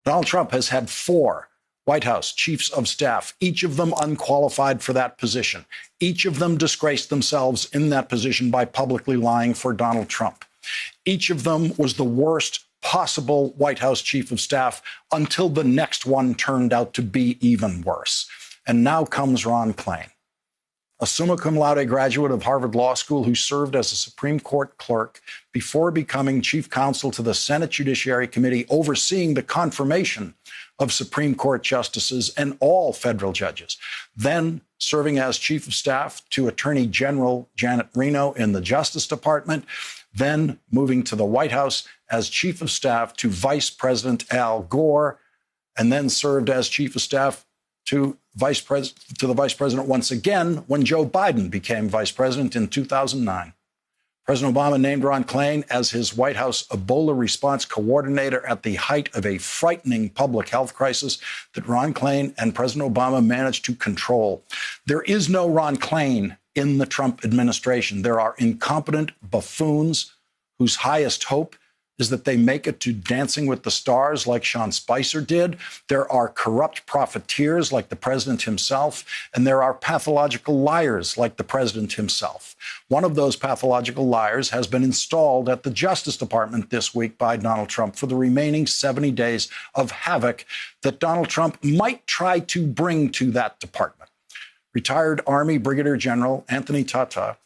Donald Trump has had 4 White House chiefs of staff, each of them unqualified for that position. Each of them disgraced themselves in that position by publicly lying for Donald Trump. Each of them was the worst possible White House chief of staff until the next one turned out to be even worse. And now comes Ron Klain, a summa cum laude graduate of Harvard Law School who served as a Supreme Court clerk before becoming chief counsel to the Senate Judiciary Committee overseeing the confirmation of Supreme Court justices and all federal judges, then serving as chief of staff to Attorney General Janet Reno in the Justice Department, then moving to the White House as chief of staff to Vice President Al Gore, and then served as chief of staff to the vice president once again when Joe Biden became vice president in 2009. President Obama named Ron Klain as his White House Ebola response coordinator at the height of a frightening public health crisis that Ron Klain and President Obama managed to control. There is no Ron Klain in the Trump administration. There are incompetent buffoons whose highest hope is that they make it to Dancing with the Stars like Sean Spicer did. There are corrupt profiteers like the president himself, and there are pathological liars like the president himself. One of those pathological liars has been installed at the Justice Department this week by Donald Trump for the remaining 70 days of havoc that Donald Trump might try to bring to that department. Retired Army Brigadier General Anthony Tata,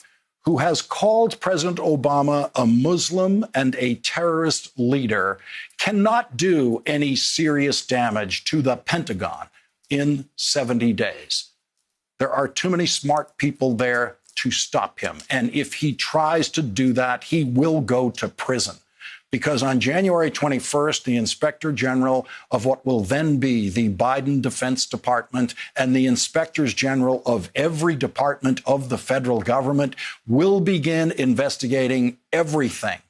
who has called President Obama a Muslim and a terrorist leader, cannot do any serious damage to the Pentagon in 70 days. There are too many smart people there to stop him. And if he tries to do that, he will go to prison. Because on January 21st, the Inspector General of what will then be the Biden Defense Department and the Inspectors General of every department of the federal government will begin investigating everything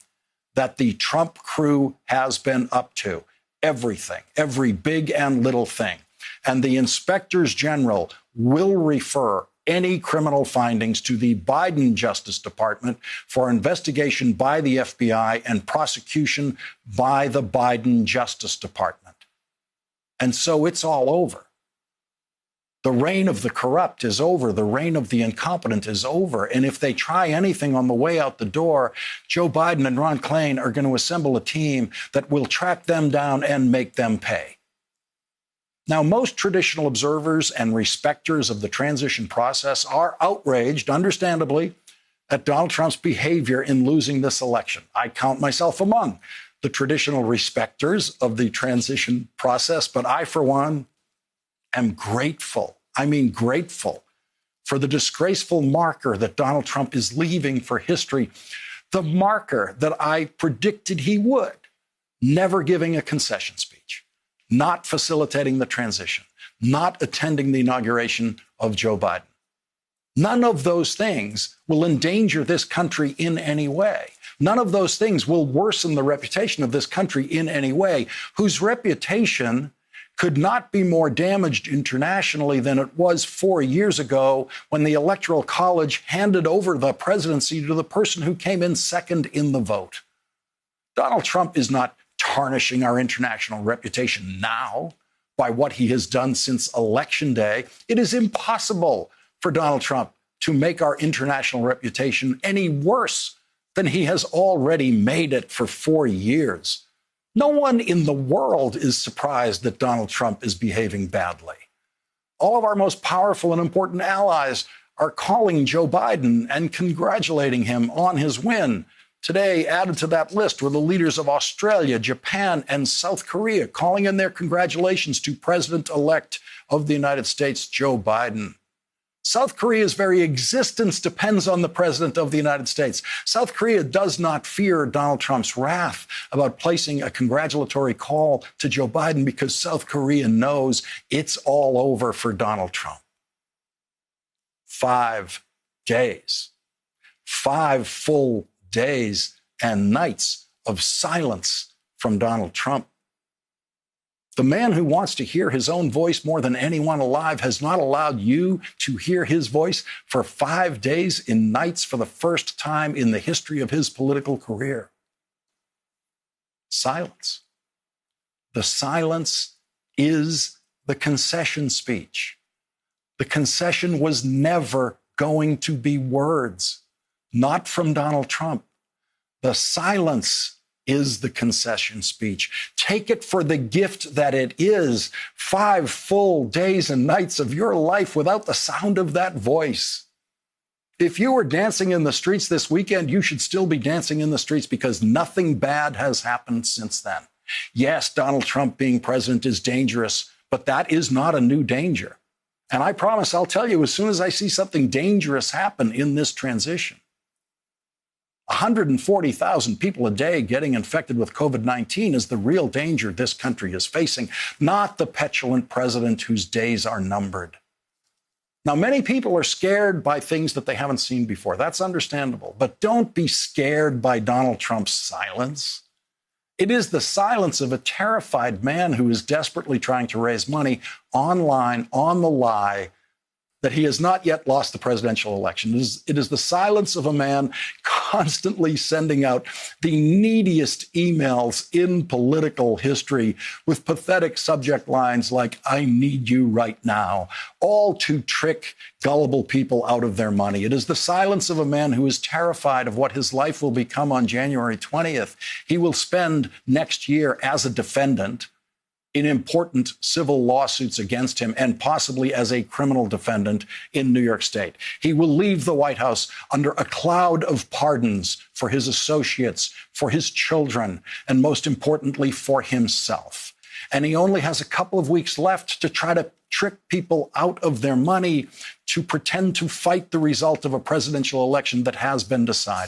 that the Trump crew has been up to. Everything, every big and little thing. And the Inspectors General will refer any criminal findings to the Biden Justice Department for investigation by the FBI and prosecution by the Biden Justice Department. And so it's all over. The reign of the corrupt is over. The reign of the incompetent is over. And if they try anything on the way out the door, Joe Biden and Ron Klain are going to assemble a team that will track them down and make them pay. Now, most traditional observers and respecters of the transition process are outraged, understandably, at Donald Trump's behavior in losing this election. I count myself among the traditional respecters of the transition process, but I, for one, am grateful. I mean, grateful for the disgraceful marker that Donald Trump is leaving for history, the marker that I predicted he would, never giving a concession speech, not facilitating the transition, not attending the inauguration of Joe Biden. None of those things will endanger this country in any way. None of those things will worsen the reputation of this country in any way, whose reputation could not be more damaged internationally than it was 4 years ago when the Electoral College handed over the presidency to the person who came in second in the vote. Donald Trump is not tarnishing our international reputation now by what he has done since Election Day. It is impossible for Donald Trump to make our international reputation any worse than he has already made it for 4 years. No one in the world is surprised that Donald Trump is behaving badly. All of our most powerful and important allies are calling Joe Biden and congratulating him on his win. Today, added to that list were the leaders of Australia, Japan, and South Korea calling in their congratulations to President-elect of the United States, Joe Biden. South Korea's very existence depends on the President of the United States. South Korea does not fear Donald Trump's wrath about placing a congratulatory call to Joe Biden because South Korea knows it's all over for Donald Trump. 5 days, 5 full days and nights of silence from Donald Trump. The man who wants to hear his own voice more than anyone alive has not allowed you to hear his voice for 5 days and nights for the first time in the history of his political career. Silence. The silence is the concession speech. The concession was never going to be words, not from Donald Trump. The silence is the concession speech. Take it for the gift that it is. 5 full days and nights of your life without the sound of that voice. If you were dancing in the streets this weekend, you should still be dancing in the streets because nothing bad has happened since then. Yes, Donald Trump being president is dangerous, but that is not a new danger. And I promise I'll tell you as soon as I see something dangerous happen in this transition. 140,000 people a day getting infected with COVID-19 is the real danger this country is facing, not the petulant president whose days are numbered. Now, many people are scared by things that they haven't seen before. That's understandable. But don't be scared by Donald Trump's silence. It is the silence of a terrified man who is desperately trying to raise money online, on the lie, that he has not yet lost the presidential election. It is the silence of a man constantly sending out the neediest emails in political history with pathetic subject lines like, "I need you right now," all to trick gullible people out of their money. It is the silence of a man who is terrified of what his life will become on January 20th. He will spend next year as a defendant in important civil lawsuits against him and possibly as a criminal defendant in New York State. He will leave the White House under a cloud of pardons for his associates, for his children, and most importantly, for himself. And he only has a couple of weeks left to try to trick people out of their money, to pretend to fight the result of a presidential election that has been decided.